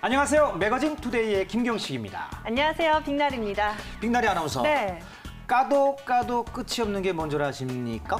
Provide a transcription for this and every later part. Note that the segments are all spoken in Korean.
안녕하세요. 매거진 투데이의 김경식입니다. 안녕하세요. 빅날입니다. 빅나리 아나운서. 네. 까도 끝이 없는 게 뭔 줄 아십니까?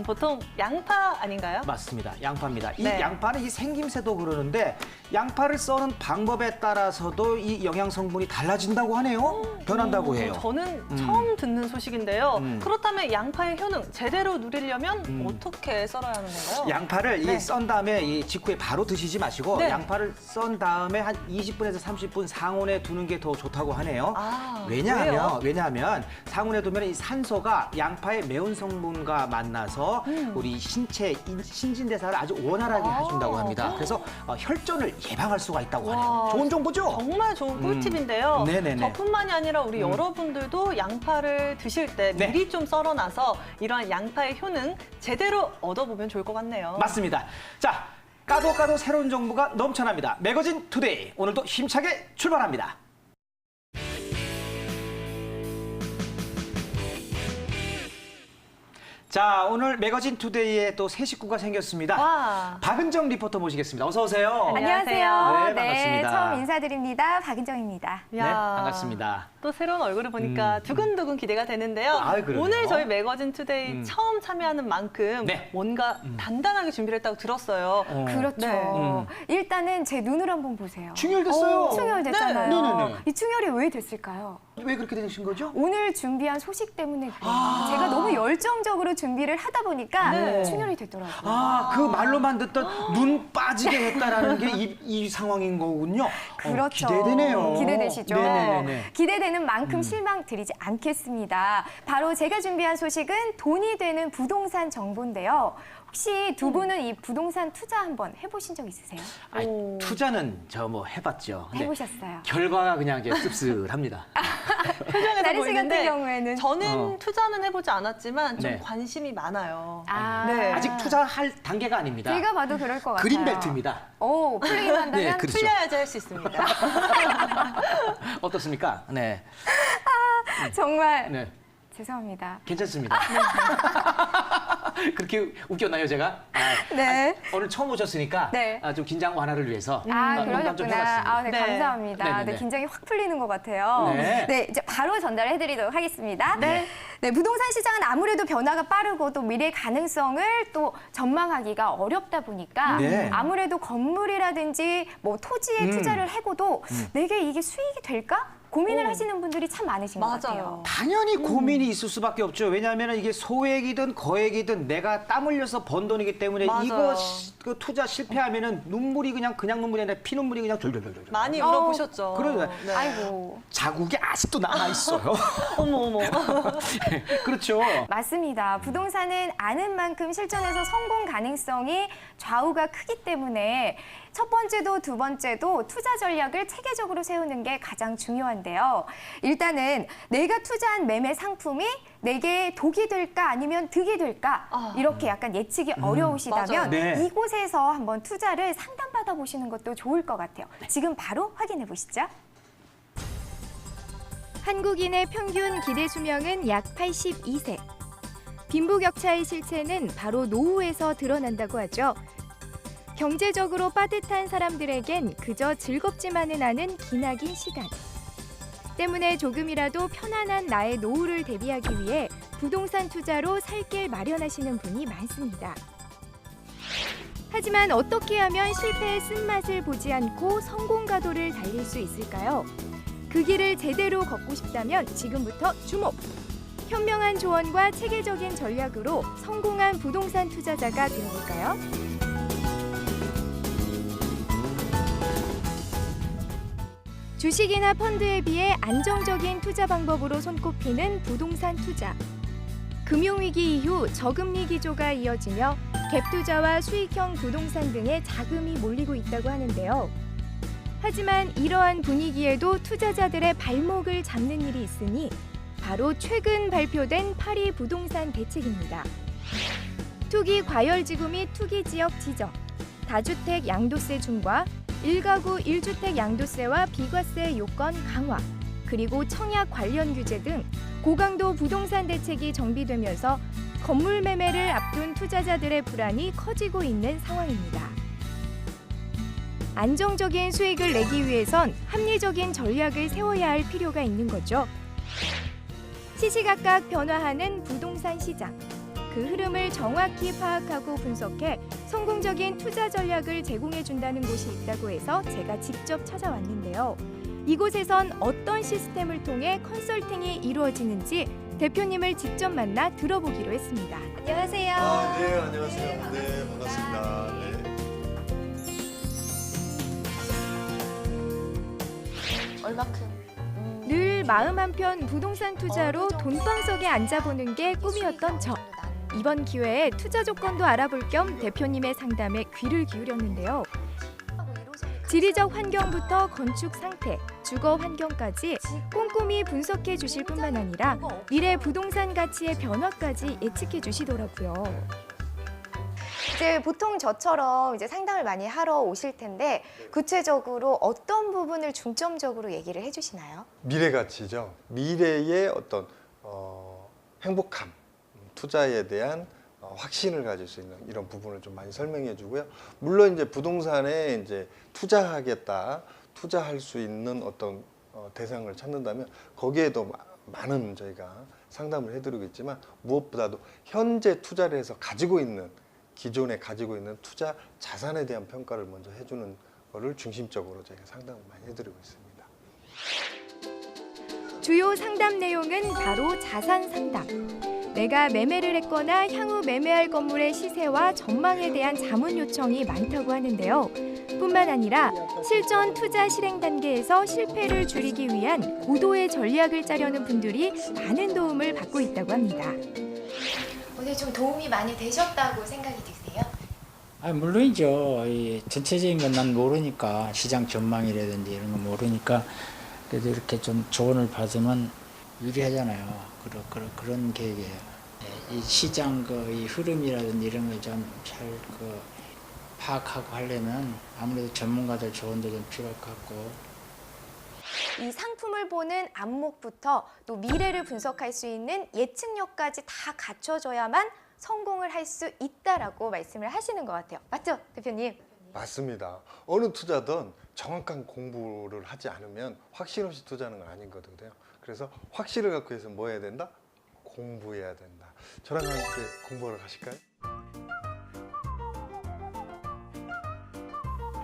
보통 양파 아닌가요? 맞습니다. 양파입니다. 이 네. 양파는 이 생김새도 그러는데 양파를 써는 방법에 따라서도 이 영양 성분이 달라진다고 하네요. 변한다고 해요. 저는 처음 듣는 소식인데요. 음. 그렇다면 양파의 효능 제대로 누리려면 어떻게 썰어야 하는 건가요? 양파를 네. 이 썬 다음에 이 직후에 바로 드시지 마시고 네. 양파를 썬 다음에 한 20분에서 30분 상온에 두는 게 더 좋다고 하네요. 아, 왜요? 왜냐하면 상온에 두면 이 산소가 양파의 매운 성분과 만나서 우리 신체 신진대사를 아주 원활하게 해준다고 합니다. 그래서 혈전을 예방할 수가 있다고 하네요. 와, 좋은 정보죠? 정말 좋은 꿀팁인데요. 네네네. 저뿐만이 아니라 우리 여러분들도 양파를 드실 때 네. 미리 좀 썰어놔서 이러한 양파의 효능 제대로 얻어보면 좋을 것 같네요. 맞습니다. 자, 까도 새로운 정보가 넘쳐납니다. 매거진 투데이 오늘도 힘차게 출발합니다. 자, 오늘 매거진 투데이에 또 새 식구가 생겼습니다. 와. 박은정 리포터 모시겠습니다. 어서 오세요. 안녕하세요. 네, 반갑습니다. 처음 인사드립니다. 박은정입니다. 네, 야. 반갑습니다. 또 새로운 얼굴을 보니까 두근두근 기대가 되는데요. 아유, 그러네요. 오늘 저희 매거진 투데이 처음 참여하는 만큼 네. 뭔가 단단하게 준비를 했다고 들었어요. 그렇죠. 네. 일단은 제 눈을 한번 보세요. 충혈됐어요. 충혈됐잖아요. 네네네. 이 충혈이 왜 됐을까요? 왜 그렇게 되신 거죠? 오늘 준비한 소식 때문에 그래요. 제가 너무 열정적으로 준비를 하다 보니까 네. 충혈이 됐더라고요. 아, 그 말로만 듣던 눈 빠지게 했다라는 게 이 상황인 거군요. 그렇죠. 기대되네요. 기대되시죠? 네네네. 기대되는 만큼 실망 드리지 않겠습니다. 바로 제가 준비한 소식은 돈이 되는 부동산 정보인데요. 혹시 두 분은 이 부동산 투자 한번 해보신 적 있으세요? 아니, 오. 투자는 저 뭐 해봤죠. 근데 해보셨어요? 결과가 그냥 이제 씁쓸합니다. 표정에서 나리 씨 같은 보이는데 경우에는 저는 투자는 해보지 않았지만 좀 네. 관심이 많아요. 아, 네. 아직 투자할 단계가 아닙니다. 제가 봐도 그럴 것 같아요. 그린벨트입니다. 오, 풀리기만 한다면 네, 그렇죠. 풀려야지 할 수 있습니다. 어떻습니까? 네, 정말 네, 죄송합니다. 괜찮습니다. 그렇게 웃겼나요, 제가? 네. 오늘 처음 오셨으니까 네. 좀 긴장 완화를 위해서 농담 좀 그러셨구나. 해봤습니다. 네, 네. 감사합니다. 네네네. 네, 긴장이 확 풀리는 것 같아요. 네. 이제 바로 전달해드리도록 하겠습니다. 네. 네, 부동산 시장은 아무래도 변화가 빠르고 또 미래 가능성을 또 전망하기가 어렵다 보니까 네. 아무래도 건물이라든지 뭐 토지에 투자를 해고도 내게 이게 수익이 될까? 고민을 하시는 분들이 참 많으신 것 같아요. 맞아요. 당연히 고민이 있을 수밖에 없죠. 왜냐하면 이게 소액이든 거액이든 내가 땀 흘려서 번 돈이기 때문에 맞아요. 이거 그 투자 실패하면은 눈물이 그냥 눈물이 아니라 피눈물이 그냥 졸졸졸졸. 많이 울어보셨죠. 그러네. 네. 아이고. 자국이 아직도 남아 있어요. 어머. 그렇죠. 맞습니다. 부동산은 아는 만큼 실전에서 성공 가능성이 좌우가 크기 때문에 첫 번째도 두 번째도 투자 전략을 체계적으로 세우는 게 가장 중요한데요. 일단은 내가 투자한 매매 상품이 내게 독이 될까 아니면 득이 될까 이렇게 약간 예측이 어려우시다면 맞아요. 네. 이곳에서 한번 투자를 상담받아 보시는 것도 좋을 것 같아요. 지금 바로 확인해 보시죠. 한국인의 평균 기대 수명은 약 82세. 빈부격차의 실체는 바로 노후에서 드러난다고 하죠. 경제적으로 빠듯한 사람들에겐 그저 즐겁지만은 않은 기나긴 시간. 때문에 조금이라도 편안한 나의 노후를 대비하기 위해 부동산 투자로 살 길 마련하시는 분이 많습니다. 하지만 어떻게 하면 실패의 쓴맛을 보지 않고 성공 가도를 달릴 수 있을까요? 그 길을 제대로 걷고 싶다면 지금부터 주목! 현명한 조언과 체계적인 전략으로 성공한 부동산 투자자가 되어볼까요? 주식이나 펀드에 비해 안정적인 투자 방법으로 손꼽히는 부동산 투자. 금융위기 이후 저금리 기조가 이어지며 갭 투자와 수익형 부동산 등의 자금이 몰리고 있다고 하는데요. 하지만 이러한 분위기에도 투자자들의 발목을 잡는 일이 있으니 바로 최근 발표된 파리 부동산 대책입니다. 투기 과열지구 및 투기 지역 지정, 다주택 양도세 중과 1가구 1주택 양도세와 비과세 요건 강화, 그리고 청약 관련 규제 등 고강도 부동산 대책이 정비되면서 건물 매매를 앞둔 투자자들의 불안이 커지고 있는 상황입니다. 안정적인 수익을 내기 위해선 합리적인 전략을 세워야 할 필요가 있는 거죠. 시시각각 변화하는 부동산 시장. 그 흐름을 정확히 파악하고 분석해 성공적인 투자 전략을 제공해 준다는 곳이 있다고 해서 제가 직접 찾아왔는데요. 이곳에선 어떤 시스템을 통해 컨설팅이 이루어지는지 대표님을 직접 만나 들어보기로 했습니다. 안녕하세요. 네, 안녕하세요. 네, 반갑습니다. 네. 얼마큼? 늘 마음 한편 부동산 투자로 돈방석에 앉아보는 게 꿈이었던 저. 이번 기회에 투자 조건도 알아볼 겸 대표님의 상담에 귀를 기울였는데요. 지리적 환경부터 건축 상태, 주거 환경까지 꼼꼼히 분석해 주실 뿐만 아니라 미래 부동산 가치의 변화까지 예측해 주시더라고요. 이제 보통 저처럼 이제 상담을 많이 하러 오실 텐데 구체적으로 어떤 부분을 중점적으로 얘기를 해주시나요? 미래 가치죠. 미래의 어떤 행복함, 투자에 대한 확신을 가질 수 있는 이런 부분을 좀 많이 설명해 주고요. 물론 이제 부동산에 이제 투자하겠다, 투자할 수 있는 어떤 대상을 찾는다면 거기에도 많은 저희가 상담을 해드리고 있지만 무엇보다도 현재 투자를 해서 기존에 가지고 있는 투자 자산에 대한 평가를 먼저 해주는 거를 중심적으로 저희가 상담을 많이 해드리고 있습니다. 주요 상담 내용은 바로 자산 상담. 내가 매매를 했거나 향후 매매할 건물의 시세와 전망에 대한 자문 요청이 많다고 하는데요. 뿐만 아니라 실전 투자 실행 단계에서 실패를 줄이기 위한 고도의 전략을 짜려는 분들이 많은 도움을 받고 있다고 합니다. 오늘 좀 도움이 많이 되셨다고 생각이 드세요? 물론이죠. 이 전체적인 건 난 모르니까 시장 전망이라든지 이런 거 모르니까 그래도 이렇게 좀 조언을 받으면 유리하잖아요. 그런 계획이에요. 이 시장 이 흐름이라든지 이런 걸 좀 잘 파악하고 하려면 아무래도 전문가들 조언도 좀 필요할 것 같고. 이 상품을 보는 안목부터 또 미래를 분석할 수 있는 예측력까지 다 갖춰져야만 성공을 할 수 있다라고 말씀을 하시는 것 같아요. 맞죠, 대표님? 맞습니다. 어느 투자든 정확한 공부를 하지 않으면 확신 없이 투자하는 건 아닌 거거든요. 그래서 확신을 갖고 해서 뭐 해야 된다? 공부해야 된다. 저랑 함께 공부하러 가실까요?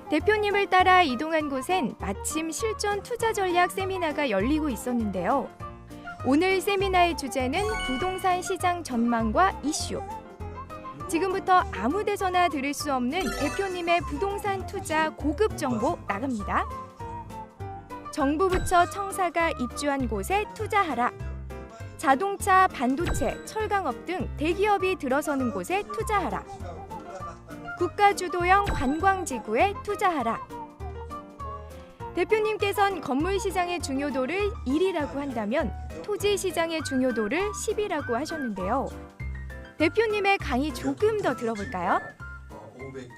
대표님을 따라 이동한 곳엔 마침 실전 투자 전략 세미나가 열리고 있었는데요. 오늘 세미나의 주제는 부동산 시장 전망과 이슈. 지금부터 아무 데서나 들을 수 없는 대표님의 부동산 투자 고급 정보 나갑니다. 정부 부처 청사가 입주한 곳에 투자하라. 자동차, 반도체, 철강업 등 대기업이 들어서는 곳에 투자하라. 국가 주도형 관광지구에 투자하라. 대표님께선 건물 시장의 중요도를 1이라고 한다면 토지 시장의 중요도를 10이라고 하셨는데요. 대표님의 강의 조금 더 들어볼까요? 500.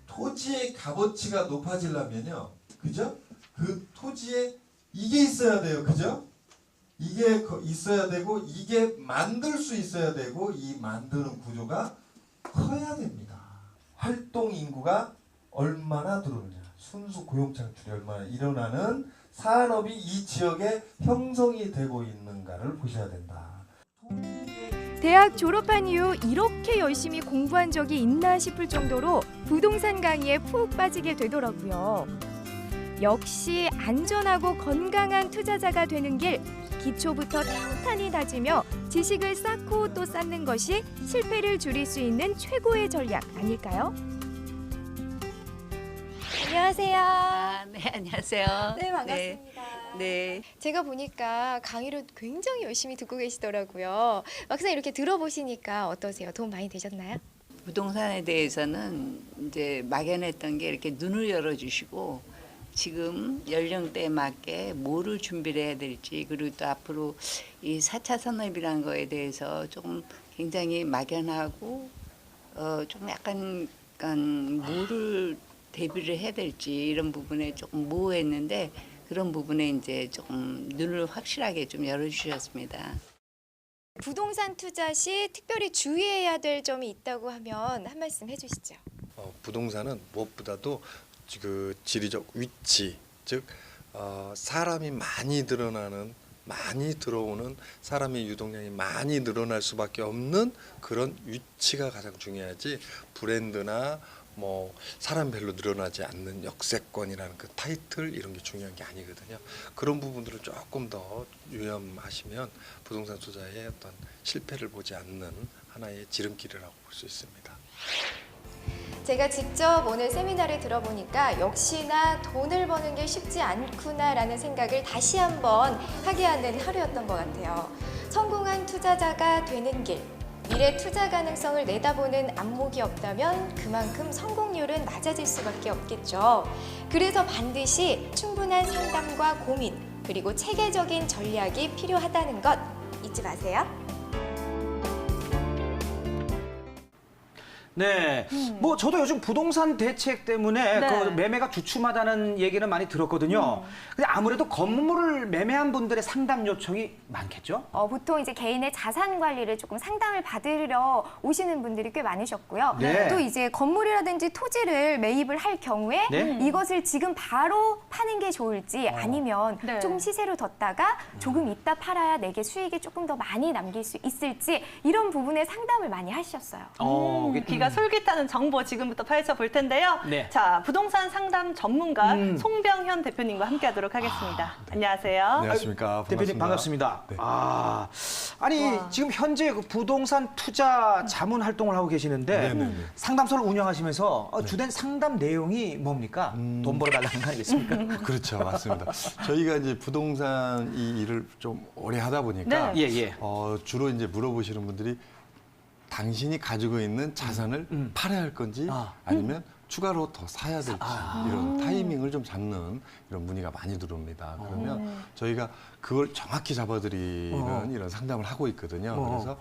토지의 값어치가 높아지려면요, 그죠? 그 토지에 이게 있어야 돼요, 그죠? 이게 있어야 되고 이게 만들 수 있어야 되고 이 만드는 구조가 커야 됩니다. 활동 인구가 얼마나 들어오느냐, 순수 고용 창출이 얼마나 일어나는 산업이 이 지역에 형성이 되고 있는가를 보셔야 된다. 대학 졸업한 이후 이렇게 열심히 공부한 적이 있나 싶을 정도로 부동산 강의에 푹 빠지게 되더라고요. 역시 안전하고 건강한 투자자가 되는 길, 기초부터 탄탄히 다지며 지식을 쌓고 또 쌓는 것이 실패를 줄일 수 있는 최고의 전략 아닐까요? 안녕하세요. 네, 안녕하세요. 네, 반갑습니다. 네. 제가 보니까 강의를 굉장히 열심히 듣고 계시더라고요. 막상 이렇게 들어보시니까 어떠세요? 도움 많이 되셨나요? 부동산에 대해서는 이제 막연했던 게 이렇게 눈을 열어주시고 지금 연령대에 맞게 뭐를 준비를 해야 될지, 그리고 또 앞으로 이 4차 산업이라는 거에 대해서 조금 굉장히 막연하고 좀 약간 뭐를 대비를 해야 될지 이런 부분에 조금 모호했는데 그런 부분에 이제 조금 눈을 확실하게 좀 열어주셨습니다. 부동산 투자 시 특별히 주의해야 될 점이 있다고 하면 한 말씀 해주시죠. 부동산은 무엇보다도 그 지리적 위치, 즉 사람이 많이 들어오는 사람의 유동량이 많이 늘어날 수밖에 없는 그런 위치가 가장 중요하지 브랜드나 뭐 사람 별로 늘어나지 않는 역세권이라는 그 타이틀 이런 게 중요한 게 아니거든요. 그런 부분들을 조금 더 유념하시면 부동산 투자에 어떤 실패를 보지 않는 하나의 지름길이라고 볼 수 있습니다. 제가 직접 오늘 세미나를 들어보니까 역시나 돈을 버는 게 쉽지 않구나라는 생각을 다시 한번 하게 하는 하루였던 것 같아요. 성공한 투자자가 되는 길, 미래 투자 가능성을 내다보는 안목이 없다면 그만큼 성공률은 낮아질 수밖에 없겠죠. 그래서 반드시 충분한 상담과 고민, 그리고 체계적인 전략이 필요하다는 것 잊지 마세요. 네, 뭐 저도 요즘 부동산 대책 때문에 네. 그 매매가 주춤하다는 얘기는 많이 들었거든요. 근데 아무래도 건물을 매매한 분들의 상담 요청이 많겠죠? 보통 이제 개인의 자산 관리를 조금 상담을 받으러 오시는 분들이 꽤 많으셨고요. 네. 또 이제 건물이라든지 토지를 매입을 할 경우에 네. 이것을 지금 바로 파는 게 좋을지 아니면 네. 조금 시세로 뒀다가 조금 이따 팔아야 내게 수익이 조금 더 많이 남길 수 있을지 이런 부분에 상담을 많이 하셨어요. 귀가 솔깃하는 정보 지금부터 파헤쳐 볼 텐데요. 네. 자, 부동산 상담 전문가 송병현 대표님과 함께하도록 하겠습니다. 안녕하세요. 안녕하십니까. 대표님 반갑습니다. 네. 아니 지금 현재 그 부동산 투자 자문 활동을 하고 계시는데 네네네. 상담소를 운영하시면서 주된 상담 내용이 뭡니까? 돈 벌어달라는 거 아니겠습니까? 그렇죠, 맞습니다. 저희가 이제 부동산 이 일을 좀 오래 하다 보니까 네. 예. 주로 이제 물어보시는 분들이 당신이 가지고 있는 자산을 팔아야 할 건지 아니면 추가로 더 사야 될지 이런 타이밍을 좀 잡는 이런 문의가 많이 들어옵니다. 그러면 저희가 그걸 정확히 잡아드리는 이런 상담을 하고 있거든요. 그래서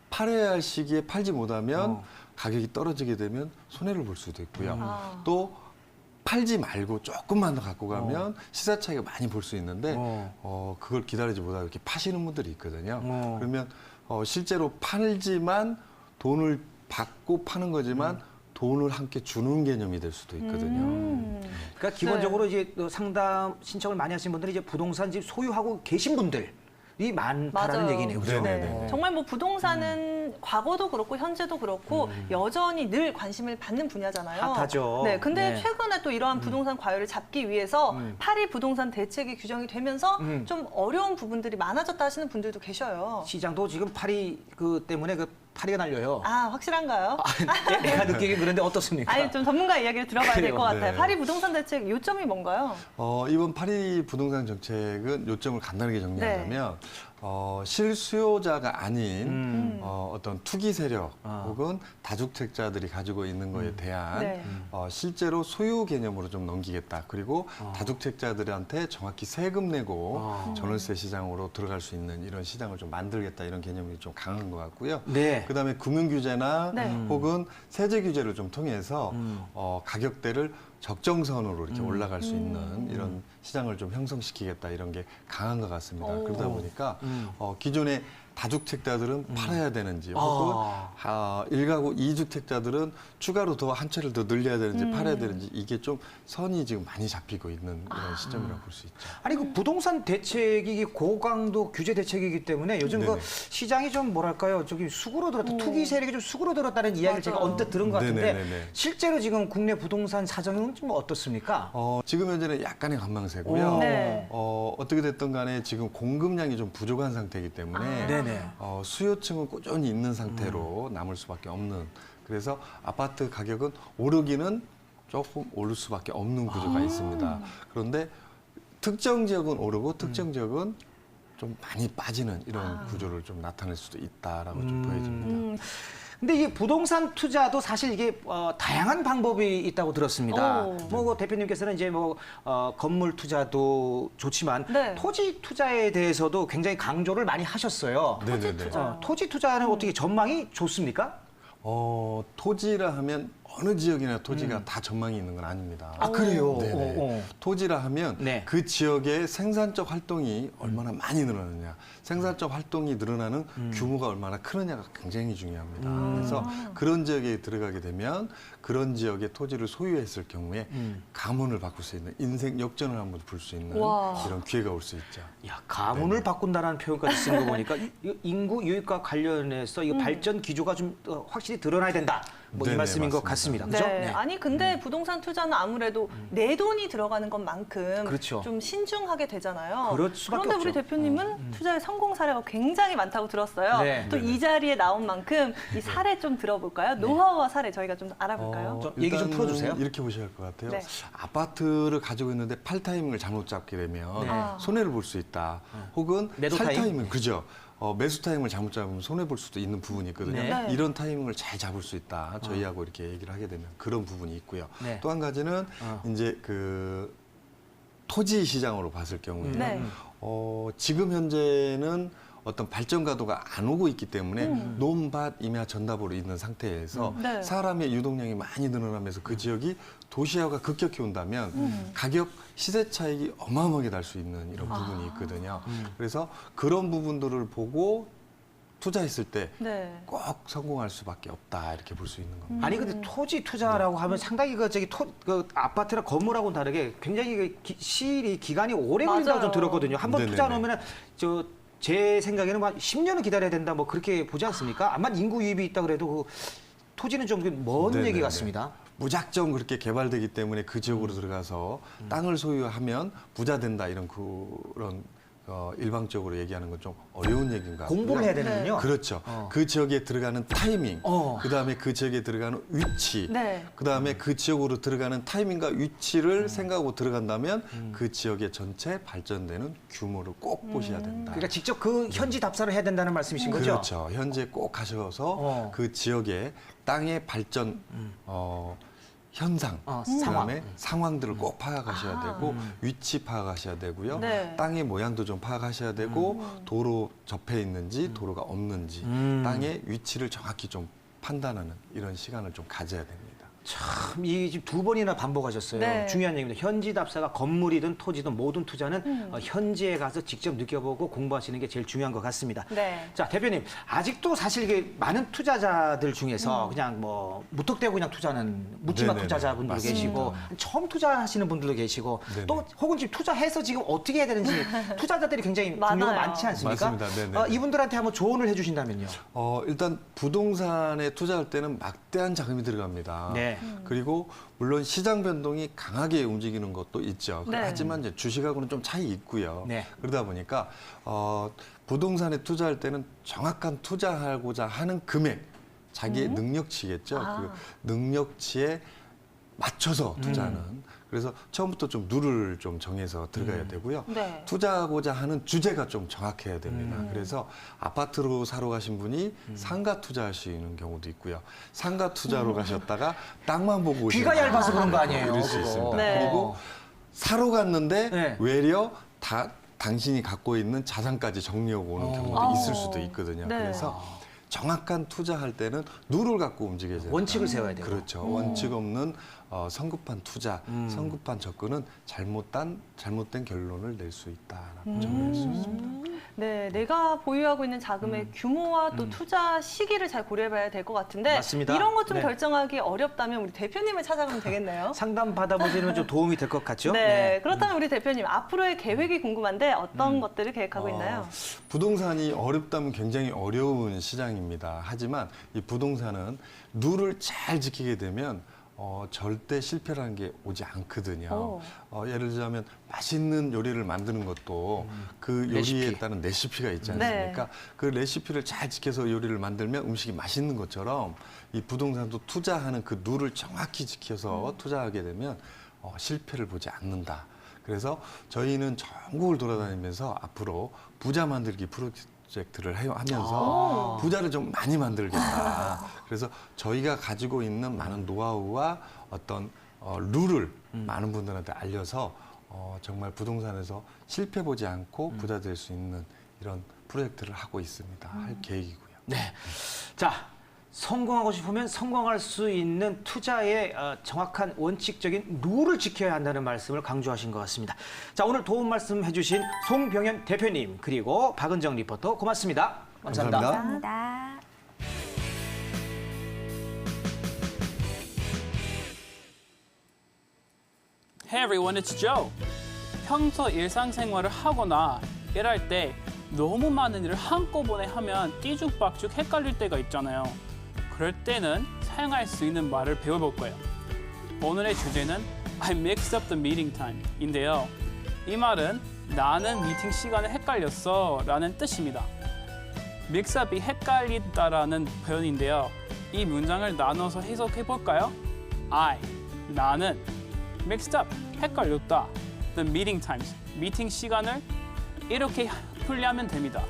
팔아야 할 시기에 팔지 못하면 가격이 떨어지게 되면 손해를 볼 수도 있고요. 또 팔지 말고 조금만 더 갖고 가면 시세 차익을 많이 볼 수 있는데 그걸 기다리지 못하고 이렇게 파시는 분들이 있거든요. 그러면 실제로 팔지만 돈을 받고 파는 거지만 돈을 함께 주는 개념이 될 수도 있거든요. 그러니까 기본적으로 이제 또 상담 신청을 많이 하신 분들이 이제 부동산 집 소유하고 계신 분들이 많다라는 맞아요. 얘기네요. 그죠? 네네네. 정말 뭐 부동산은 과거도 그렇고 현재도 그렇고 여전히 늘 관심을 받는 분야잖아요. 핫하죠. 네, 근데 네. 최근에 또 이러한 부동산 과열을 잡기 위해서 파리 부동산 대책이 규정이 되면서 좀 어려운 부분들이 많아졌다 하시는 분들도 계셔요. 시장도 지금 파리 때문에 파리가 날려요. 확실한가요? 내가 느끼긴 그런데 어떻습니까? 아니, 좀 전문가 이야기를 들어봐야 될 그래요. 것 같아요. 네. 파리 부동산 대책 요점이 뭔가요? 이번 파리 부동산 정책은 요점을 간단하게 정리하자면 실수요자가 아닌 어떤 투기 세력 혹은 다주택자들이 가지고 있는 거에 대한 네. 실제로 소유 개념으로 좀 넘기겠다. 그리고 다주택자들한테 정확히 세금 내고 전월세 시장으로 들어갈 수 있는 이런 시장을 좀 만들겠다. 이런 개념이 좀 강한 것 같고요. 네. 그다음에 금융 규제나 네. 혹은 세제 규제를 좀 통해서 가격대를 적정선으로 이렇게 올라갈 수 있는 이런 시장을 좀 형성시키겠다 이런 게 강한 것 같습니다. 그러다 보니까 기존의 다주택자들은 팔아야 되는지 혹은 1가구 2주택자들은 추가로 더 한 채를 더 늘려야 되는지 팔아야 되는지 이게 좀 선이 지금 많이 잡히고 있는 이런 시점이라고 볼 수 있죠. 아니 그 부동산 대책이 고강도 규제 대책이기 때문에 요즘 네네. 그 시장이 좀 뭐랄까요 저기 수그러들었다 투기 세력이 좀 수그러들었다는 이야기를 제가 맞아요. 언뜻 들은 것 같은데 네네네네. 실제로 지금 국내 부동산 사정은 좀 어떻습니까? 지금 현재는 약간의 관망세고요. 네. 어떻게 됐든 간에 지금 공급량이 좀 부족한 상태이기 때문에 네네. 수요층은 꾸준히 있는 상태로 남을 수밖에 없는. 그래서 아파트 가격은 오르기는 조금 오를 수밖에 없는 구조가 있습니다. 그런데 특정 지역은 오르고 특정 지역은 좀 많이 빠지는 이런 구조를 좀 나타낼 수도 있다라고 좀 보여집니다. 근데 이 부동산 투자도 사실 이게 다양한 방법이 있다고 들었습니다. 뭐 대표님께서는 이제 건물 투자도 좋지만 네. 토지 투자에 대해서도 굉장히 강조를 많이 하셨어요. 네네네. 토지 투자는 어떻게 전망이 좋습니까? 토지라 하면 어느 지역이나 토지가 다 전망이 있는 건 아닙니다. 아, 그래요? 네네. 토지라 하면 네. 그 지역의 생산적 활동이 얼마나 많이 늘어나느냐, 생산적 활동이 늘어나는 규모가 얼마나 크느냐가 굉장히 중요합니다. 그래서 그런 지역에 들어가게 되면 그런 지역의 토지를 소유했을 경우에 가문을 바꿀 수 있는, 인생 역전을 한번 볼 수 있는 와. 이런 기회가 올 수 있죠. 야, 가문을 바꾼다라는 표현까지 쓰는 거 보니까 이 인구 유입과 관련해서 이 발전 기조가 좀 확실히 드러나야 된다. 뭐 이 네네, 말씀인 것 맞습니다. 같습니다. 그죠? 네. 아니 근데 부동산 투자는 아무래도 내 돈이 들어가는 것만큼 그렇죠. 좀 신중하게 되잖아요. 그럴 수밖에 그런데 우리 없죠. 대표님은 투자의 성공 사례가 굉장히 많다고 들었어요. 네. 또 이 자리에 나온 만큼 이 사례 좀 들어볼까요? 노하우와 사례 저희가 좀 알아볼까요? 좀 얘기 좀 일단은 풀어주세요. 이렇게 보셔야 할 것 같아요. 네. 아파트를 가지고 있는데 팔 타이밍을 잘못 잡게 되면 네. 손해를 볼 수 있다. 혹은 매도 살 타임? 타이밍, 그죠? 매수 타이밍을 잘못 잡으면 손해 볼 수도 있는 부분이 있거든요. 네. 이런 타이밍을 잘 잡을 수 있다. 저희하고 이렇게 얘기를 하게 되면 그런 부분이 있고요. 네. 또 한 가지는 이제 그 토지 시장으로 봤을 경우에 네. 지금 현재는 어떤 발전 가도가 안 오고 있기 때문에 논밭 임야 전답으로 있는 상태에서 네. 사람의 유동량이 많이 늘어나면서 그 지역이 도시화가 급격히 온다면 가격 시세 차익이 어마어마하게 날 수 있는 이런 부분이 있거든요. 그래서 그런 부분들을 보고 투자했을 때 꼭 네. 성공할 수밖에 없다, 이렇게 볼 수 있는 겁니다. 아니 근데 토지 투자라고 하면 상당히 그 아파트나 건물하고는 다르게 굉장히 시일이 기간이 오래 걸린다고 좀 맞아요. 들었거든요. 한번 네네네. 투자 놓으면은 제 생각에는 한 10년은 기다려야 된다 뭐 그렇게 보지 않습니까? 아마 인구 유입이 있다 그래도 그 토지는 좀 먼 네네네. 얘기 같습니다. 무작정 그렇게 개발되기 때문에 그 지역으로 들어가서 땅을 소유하면 부자 된다, 이런 그런 일방적으로 얘기하는 건 좀 어려운 얘기인 것 같고요. 공부를 해야 되는군요. 그렇죠. 그 지역에 들어가는 타이밍, 그다음에 그 지역에 들어가는 위치, 네. 그다음에 그 지역으로 들어가는 타이밍과 위치를 생각하고 들어간다면 그 지역의 전체 발전되는 규모를 꼭 보셔야 된다. 그러니까 직접 그 현지 답사를 해야 된다는 말씀이신 거죠? 그렇죠. 현재 꼭 가셔서 그 지역의 땅의 발전 현상, 그다음에 상황들을 꼭 파악하셔야 되고 위치 파악하셔야 되고요. 네. 땅의 모양도 좀 파악하셔야 되고 도로 접해 있는지 도로가 없는지 땅의 위치를 정확히 좀 판단하는 이런 시간을 좀 가져야 됩니다. 참, 이 지금 두 번이나 반복하셨어요. 네. 중요한 얘기입니다. 현지 답사가 건물이든 토지든 모든 투자는 현지에 가서 직접 느껴보고 공부하시는 게 제일 중요한 것 같습니다. 네. 자, 대표님, 아직도 사실 이게 많은 투자자들 중에서 그냥 뭐 무턱대고 그냥 투자하는 묻지마 네네네. 투자자분도 맞습니다. 계시고 처음 투자하시는 분들도 계시고 네네. 또 혹은 지금 투자해서 지금 어떻게 해야 되는지 투자자들이 굉장히 종류가 많아요. 많지 않습니까? 맞습니다. 네네네. 이분들한테 한번 조언을 해주신다면요. 일단 부동산에 투자할 때는 막대한 자금이 들어갑니다. 네. 그리고 물론 시장 변동이 강하게 움직이는 것도 있죠. 네. 하지만 이제 주식하고는 좀 차이 있고요. 네. 그러다 보니까 부동산에 투자할 때는 정확한 투자하고자 하는 금액, 자기의 능력치겠죠. 그 능력치에 맞춰서 투자하는. 그래서 처음부터 좀 룰을 좀 정해서 들어가야 되고요. 네. 투자하고자 하는 주제가 좀 정확해야 됩니다. 그래서 아파트로 사러 가신 분이 상가 투자하시는 경우도 있고요. 상가 투자로 가셨다가 땅만 보고 오시는 귀가 얇아서 그런 거 아니에요? 이럴 수 그거. 있습니다. 네. 그리고 사러 갔는데 네. 외려 당신이 갖고 있는 자산까지 정리하고 오는 경우도 있을 수도 있거든요. 네. 그래서 정확한 투자할 때는 룰을 갖고 움직여야 돼요. 원칙을 세워야 되고. 그렇죠. 원칙 없는 성급한 투자, 성급한 접근은 잘못된 결론을 낼 수 있다라고 정리할 수 있습니다. 네, 내가 보유하고 있는 자금의 규모와 또 투자 시기를 잘 고려해봐야 될 것 같은데 맞습니다. 이런 것 좀 네. 결정하기 어렵다면 우리 대표님을 찾아가면 되겠네요. 상담 받아보시면 좀 도움이 될 것 같죠? 네, 그렇다면 우리 대표님 앞으로의 계획이 궁금한데 어떤 것들을 계획하고 있나요? 부동산이 어렵다면 굉장히 어려운 시장입니다. 하지만 이 부동산은 룰을 잘 지키게 되면 절대 실패라는 게 오지 않거든요. 예를 들자면 맛있는 요리를 만드는 것도 그 요리에 레시피. 따른 레시피가 있지 않습니까? 그 레시피를 잘 지켜서 요리를 만들면 음식이 맛있는 것처럼 이 부동산도 투자하는 그 룰을 정확히 지켜서 투자하게 되면 실패를 보지 않는다. 그래서 저희는 전국을 돌아다니면서 앞으로 부자 만들기 프로젝트를 하면서 부자를 좀 많이 만들겠다. 그래서 저희가 가지고 있는 많은 노하우와 어떤 룰을 많은 분들한테 알려서 정말 부동산에서 실패 보지 않고 부자 될 수 있는 이런 프로젝트를 하고 있습니다. 할 계획이고요. 네. 자, 성공하고 싶으면 성공할 수 있는 투자의 정확한 원칙적인 룰을 지켜야 한다는 말씀을 강조하신 것 같습니다. 자, 오늘 도움 말씀 해주신 송병현 대표님 그리고 박은정 리포터 고맙습니다. 감사합니다. 감사합니다. Hey everyone, it's Joe. 평소 일상생활을 하거나 일할 때 너무 많은 일을 한꺼번에 하면 띠죽박죽 헷갈릴 때가 있잖아요. 그럴 때는 사용할 수 있는 말을 배워볼 거예요. 오늘의 주제는 I mixed up the meeting time인데요. 이 말은 나는 미팅 시간을 헷갈렸어 라는 뜻입니다. mix up이 헷갈리다라는 표현인데요. 이 문장을 나눠서 해석해 볼까요? 나는 mixed up, 헷갈렸다. The meeting times, 미팅 시간을 이렇게 풀이하면 됩니다.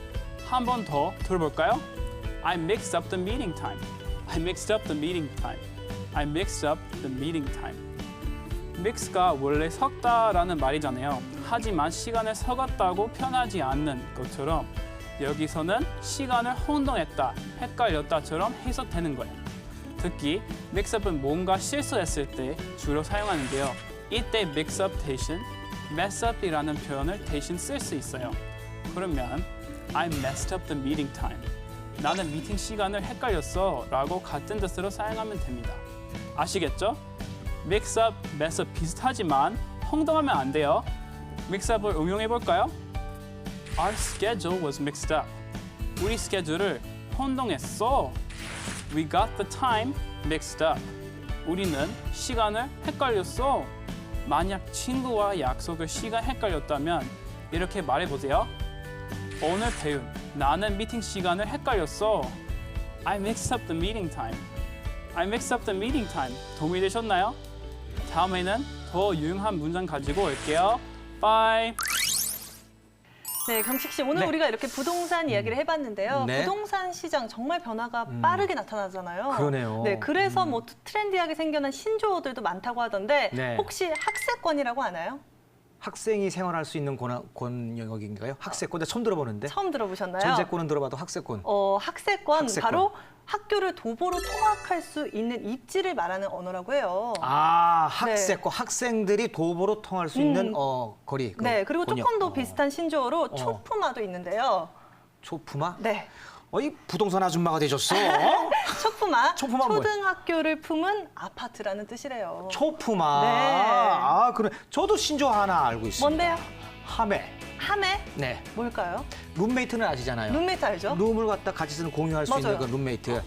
한 번 더 들어볼까요? I mixed up the meeting time. I mixed up the meeting time. I mixed up the meeting time. mix가 원래 섞다라는 말이잖아요. 하지만 시간을 섞었다고 표현하지 않는 것처럼 여기서는 시간을 혼동했다, 헷갈렸다처럼 해석되는 거예요. 특히 mix-up은 뭔가 실수했을 때 주로 사용하는데요. 이때 mix-up 대신 mess-up이라는 표현을 대신 쓸 수 있어요. 그러면 I messed up the meeting time. 나는 미팅 시간을 헷갈렸어 라고 같은 뜻으로 사용하면 됩니다. 아시겠죠? mix-up, mess-up 비슷하지만 혼동하면 안 돼요. mix-up을 응용해 볼까요? Our schedule was mixed up. 우리 스케줄을 혼동했어. We got the time mixed up. 우리는 시간을 헷갈렸어. 만약 친구와 약속을 시간 헷갈렸다면 이렇게 말해보세요. 오늘 배운 나는 미팅 시간을 헷갈렸어. I mixed up the meeting time. I mixed up the meeting time. 도움이 되셨나요? 다음에는 더 유용한 문장 가지고 올게요. Bye. 네, 경식 씨, 오늘 네. 우리가 이렇게 부동산 이야기를 해봤는데요. 네. 부동산 시장 정말 변화가 빠르게 나타나잖아요. 그러네요. 네, 그래서 뭐 트렌디하게 생겨난 신조어들도 많다고 하던데 네. 혹시 학세권이라고 아나요? 학생이 생활할 수 있는 권역인가요? 학세권? 나 처음 들어보는데. 처음 들어보셨나요? 전세권은 들어봐도 학세권. 학세권, 학세권. 바로 학교를 도보로 통학할 수 있는 입지를 말하는 언어라고 해요. 아, 학세권. 학생들이 도보로 통할 수 있는 거리. 네, 그리고 권역. 조금 더 비슷한 신조어로 초품화도 있는데요. 초품화? 네. 이 부동산 아줌마가 되셨어. 초품화, 초품화 뭐예요? 초등학교를 품은 아파트라는 뜻이래요. 초품화. 네. 아, 그래. 저도 신조 하나 알고 있습니다. 뭔데요? 하메. 하메? 네. 뭘까요? 룸메이트는 아시잖아요. 룸메이트 알죠? 룸을 갖다 같이 쓰는 공유할 수 있는 맞아요. 그 룸메이트.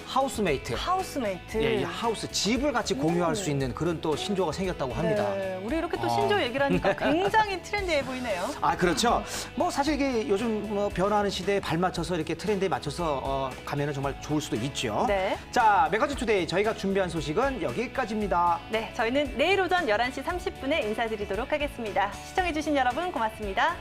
하우스메이트. 하우스메이트. 예, 하우스 집을 같이 공유할 수 있는 그런 또 신조어가 생겼다고 합니다. 네, 우리 이렇게 또 신조어 얘기를 하니까 굉장히 트렌디해 보이네요. 아, 그렇죠. 뭐 사실 이게 요즘 뭐 변화하는 시대에 발맞춰서 이렇게 트렌드에 맞춰서 가면은 정말 좋을 수도 있죠. 네. 자, 매거진 투데이 저희가 준비한 소식은 여기까지입니다. 네, 저희는 내일 오전 11시 30분에 인사드리도록 하겠습니다. 시청해주신 여러분 고맙습니다.